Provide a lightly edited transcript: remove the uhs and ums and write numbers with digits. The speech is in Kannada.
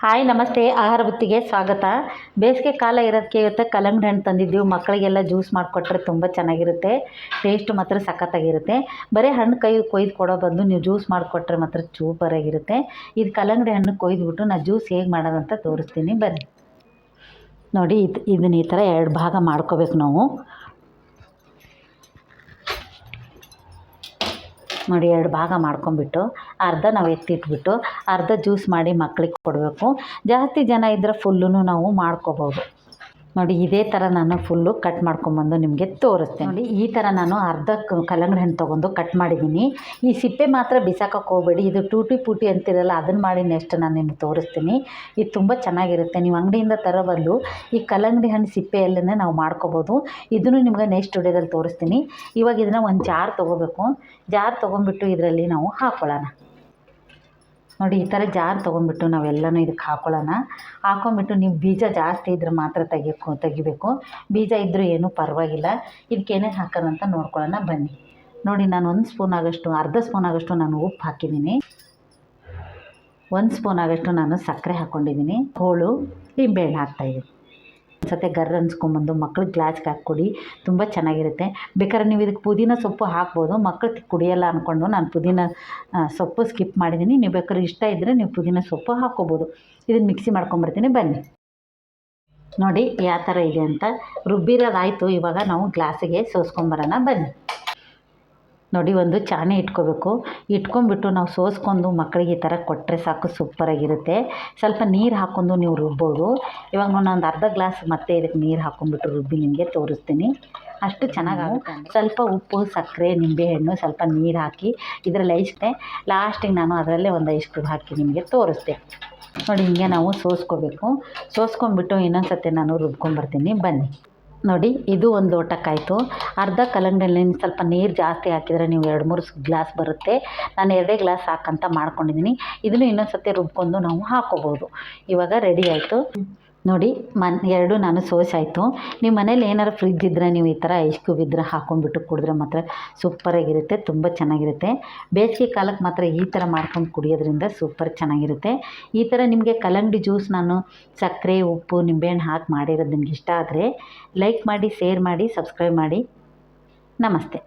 ಹಾಯ್ ನಮಸ್ತೆ, ಆಹಾರ ಬುತ್ತಿಗೆ ಸ್ವಾಗತ. ಬೇಸಿಗೆ ಕಾಲ ಇರೋದಕ್ಕೆ ಇವತ್ತು ಕಲ್ಲಂಗಡಿ ಹಣ್ಣು ತಂದಿದ್ದೀವಿ. ಮಕ್ಕಳಿಗೆಲ್ಲ ಜ್ಯೂಸ್ ಮಾಡಿಕೊಟ್ರೆ ತುಂಬ ಚೆನ್ನಾಗಿರುತ್ತೆ. ಟೇಸ್ಟ್ ಮಾತ್ರ ಸಖತ್ತಾಗಿರುತ್ತೆ. ಬರೀ ಹಣ್ಣು ಕೊಯ್ದು ಕೊಡೋ ಬದಲು ನೀವು ಜ್ಯೂಸ್ ಮಾಡಿಕೊಟ್ರೆ ಮಾತ್ರ ಸೂಪರಾಗಿರುತ್ತೆ. ಇದು ಕಲ್ಲಂಗಡಿ ಹಣ್ಣು ಕೊಯ್ದುಬಿಟ್ಟು ನಾನು ಜ್ಯೂಸ್ ಹೇಗೆ ಮಾಡೋದಂತ ತೋರಿಸ್ತೀನಿ ಬನ್ನಿ. ನೋಡಿ, ಇದನ್ನ ಈ ಥರ 2 ಭಾಗ ಮಾಡ್ಕೋಬೇಕು ನಾವು. ನೋಡಿ, 2 ಭಾಗ ಮಾಡ್ಕೊಂಬಿಟ್ಟು ಅರ್ಧ ನಾವು ಎತ್ತಿಟ್ಬಿಟ್ಟು ಅರ್ಧ ಜ್ಯೂಸ್ ಮಾಡಿ ಮಕ್ಕಳಿಗೆ ಕೊಡಬೇಕು. ಜಾಸ್ತಿ ಜನ ಇದ್ದರೆ ಫುಲ್ಲೂ ನಾವು ಮಾಡ್ಕೋಬೋದು. ನೋಡಿ, ಇದೇ ಥರ ನಾನು ಫುಲ್ಲು ಕಟ್ ಮಾಡ್ಕೊಂಬಂದು ನಿಮಗೆ ತೋರಿಸ್ತೇನೆ. ನೋಡಿ, ಈ ಥರ ನಾನು ಅರ್ಧ ಕಲ್ಲಂಗಡಿ ಹಣ್ಣು ತೊಗೊಂಡು ಕಟ್ ಮಾಡಿದ್ದೀನಿ. ಈ ಸಿಪ್ಪೆ ಮಾತ್ರ ಬಿಸಾಕೋಕ್ಕೆ ಹೋಗಬೇಡಿ. ಇದು ಟೂಟಿ ಪೂಟಿ ಅಂತಿರಲ್ಲ, ಅದನ್ನು ಮಾಡಿ ನೆಕ್ಸ್ಟ್ ನಾನು ನಿಮಗೆ ತೋರಿಸ್ತೀನಿ. ಇದು ತುಂಬ ಚೆನ್ನಾಗಿರುತ್ತೆ. ನೀವು ಅಂಗಡಿಯಿಂದ ತರೋ ಬದಲು ಈ ಕಲ್ಲಂಗಡಿ ಹಣ್ಣು ಸಿಪ್ಪೆಯಲ್ಲೇ ನಾವು ಮಾಡ್ಕೋಬೋದು. ಇದನ್ನು ನಿಮ್ಗೆ ನೆಕ್ಸ್ಟ್ ವಿಡಿಯೋದಲ್ಲಿ ತೋರಿಸ್ತೀನಿ. ಇವಾಗ ಇದನ್ನು ಒಂದು ಜಾರ್ ತೊಗೋಬೇಕು. ಜಾರ್ ತೊಗೊಂಡ್ಬಿಟ್ಟು ಇದರಲ್ಲಿ ನಾವು ಹಾಕ್ಕೊಳ್ಳೋಣ. ನೋಡಿ, ಈ ಥರ ಜಾರ್ ತೊಗೊಂಡ್ಬಿಟ್ಟು ನಾವೆಲ್ಲನೂ ಇದಕ್ಕೆ ಹಾಕ್ಕೊಂಬಿಟ್ಟು ನೀವು ಬೀಜ ಜಾಸ್ತಿ ಇದ್ರೆ ಮಾತ್ರ ತೆಗಿಬೇಕು. ಬೀಜ ಇದ್ದರೂ ಏನೂ ಪರವಾಗಿಲ್ಲ. ಇದಕ್ಕೆ ಏನೇನು ಹಾಕೋದಂತ ನೋಡ್ಕೊಳ್ಳೋಣ ಬನ್ನಿ. ನೋಡಿ, ನಾನು 1 ಸ್ಪೂನ್ ಆಗೋಷ್ಟು, ಅರ್ಧ ಸ್ಪೂನ್ ಆಗೋಷ್ಟು ನಾನು ಉಪ್ಪು ಹಾಕಿದ್ದೀನಿ. 1 ಸ್ಪೂನ್ ಆಗೋಷ್ಟು ನಾನು ಸಕ್ಕರೆ ಹಾಕ್ಕೊಂಡಿದ್ದೀನಿ. ಹೋಳು ಲಿಂಬೆಹಣ್ಣು ಹಾಕ್ತಾಯಿದ್ದೀನಿ. ಒಂದ್ಸತಿ ಗರ್ರ ಅನ್ಸ್ಕೊಂಬಂದು ಮಕ್ಳಿಗೆ ಗ್ಲಾಸ್ಗೆ ಹಾಕ್ಕೊಡಿ, ತುಂಬ ಚೆನ್ನಾಗಿರುತ್ತೆ. ಬೇಕಾದ್ರೆ ನೀವು ಇದಕ್ಕೆ ಪುದೀನ ಸೊಪ್ಪು ಹಾಕ್ಬೋದು. ಮಕ್ಕಳು ಕುಡಿಯೋಲ್ಲ ಅಂದ್ಕೊಂಡು ನಾನು ಪುದೀನ ಸೊಪ್ಪು ಸ್ಕಿಪ್ ಮಾಡಿದ್ದೀನಿ. ನೀವು ಬೇಕಾದ್ರೆ ಇಷ್ಟ ಇದ್ದರೆ ನೀವು ಪುದೀನ ಸೊಪ್ಪು ಹಾಕ್ಕೋಬೋದು. ಇದನ್ನು ಮಿಕ್ಸಿ ಮಾಡ್ಕೊಂಬರ್ತೀನಿ ಬನ್ನಿ. ನೋಡಿ ಯಾವ ಥರ ಇದೆ ಅಂತ. ರುಬ್ಬಿರೋದಾಯಿತು. ಇವಾಗ ನಾವು ಗ್ಲಾಸಿಗೆ ಸೋಸ್ಕೊಂಬರೋಣ ಬನ್ನಿ. ನೋಡಿ, ಒಂದು ಚಾಣೆ ಇಟ್ಕೊಂಬಿಟ್ಟು ನಾವು ಸೋಸ್ಕೊಂಡು ಮಕ್ಕಳಿಗೆ ಈ ಥರ ಕೊಟ್ಟರೆ ಸಾಕು, ಸೂಪರಾಗಿರುತ್ತೆ. ಸ್ವಲ್ಪ ನೀರು ಹಾಕ್ಕೊಂಡು ನೀವು ರುಬ್ಬೋದು. ಇವಾಗ ನಾನು ಒಂದು ಅರ್ಧ ಗ್ಲಾಸ್ ಮತ್ತೆ ಇದಕ್ಕೆ ನೀರು ಹಾಕ್ಕೊಂಬಿಟ್ಟು ರುಬ್ಬಿ ನಿಮಗೆ ತೋರಿಸ್ತೀನಿ. ಅಷ್ಟು ಚೆನ್ನಾಗಾಗುತ್ತೆ. ಸ್ವಲ್ಪ ಉಪ್ಪು, ಸಕ್ಕರೆ, ನಿಂಬೆಹಣ್ಣು, ಸ್ವಲ್ಪ ನೀರು ಹಾಕಿ ಇದರಲ್ಲಿ ಐಸ್ತೆ. ಲಾಸ್ಟಿಗೆ ನಾನು ಅದರಲ್ಲೇ ಒಂದು ಐಸ್ ಕ್ಯೂಬ್ ಹಾಕಿ ನಿಮಗೆ ತೋರಿಸ್ತೆ. ನೋಡಿ, ಹಿಂಗೆ ನಾವು ಸೋಸ್ಕೊಂಬಿಟ್ಟು ಇನ್ನೊಂದು ಸತಿ ನಾನು ರುಬ್ಕೊಂಬರ್ತೀನಿ ಬನ್ನಿ. ನೋಡಿ, ಇದು ಒಂದು ಲೋಟಕ್ಕಾಯಿತು. ಅರ್ಧ ಕಲ್ಲಂಗಡಿಯಲ್ಲಿ ಸ್ವಲ್ಪ ನೀರು ಜಾಸ್ತಿ ಹಾಕಿದರೆ ನೀವು 2-3 ಗ್ಲಾಸ್ ಬರುತ್ತೆ. ನಾನು 2 ಗ್ಲಾಸ್ ಹಾಕಂತ ಮಾಡ್ಕೊಂಡಿದ್ದೀನಿ. ಇದನ್ನು ಇನ್ನೊಂದು ಸತಿ ರುಬ್ಕೊಂಡು ನಾವು ಹಾಕ್ಕೋಬೋದು. ಇವಾಗ ರೆಡಿ ಆಯಿತು. ನೋಡಿ, 2 ನಾನು ಸೋಸಾಯಿತು. ನಿಮ್ಮ ಮನೇಲಿ ಏನಾರು ಫ್ರಿಜ್ ಇದ್ದರೆ ನೀವು ಈ ಥರ ಐಸ್ ಕ್ಯೂಬ್ ಇದ್ದರೆ ಹಾಕ್ಕೊಂಡ್ಬಿಟ್ಟು ಕುಡಿದ್ರೆ ಮಾತ್ರ ಸೂಪರಾಗಿರುತ್ತೆ, ತುಂಬ ಚೆನ್ನಾಗಿರುತ್ತೆ. ಬೇಸಿಗೆ ಕಾಲಕ್ಕೆ ಮಾತ್ರ ಈ ಥರ ಮಾಡ್ಕೊಂಡು ಕುಡಿಯೋದ್ರಿಂದ ಸೂಪರ್ ಚೆನ್ನಾಗಿರುತ್ತೆ. ಈ ಥರ ನಿಮಗೆ ಕಲ್ಲಂಗಡಿ ಜ್ಯೂಸ್ ನಾನು ಸಕ್ಕರೆ, ಉಪ್ಪು, ನಿಂಬೆಹಣ್ಣು ಹಾಕಿ ಮಾಡಿರೋದು ನಿಮ್ಗೆ ಇಷ್ಟ ಆದರೆ ಲೈಕ್ ಮಾಡಿ, ಶೇರ್ ಮಾಡಿ, ಸಬ್ಸ್ಕ್ರೈಬ್ ಮಾಡಿ. ನಮಸ್ತೆ.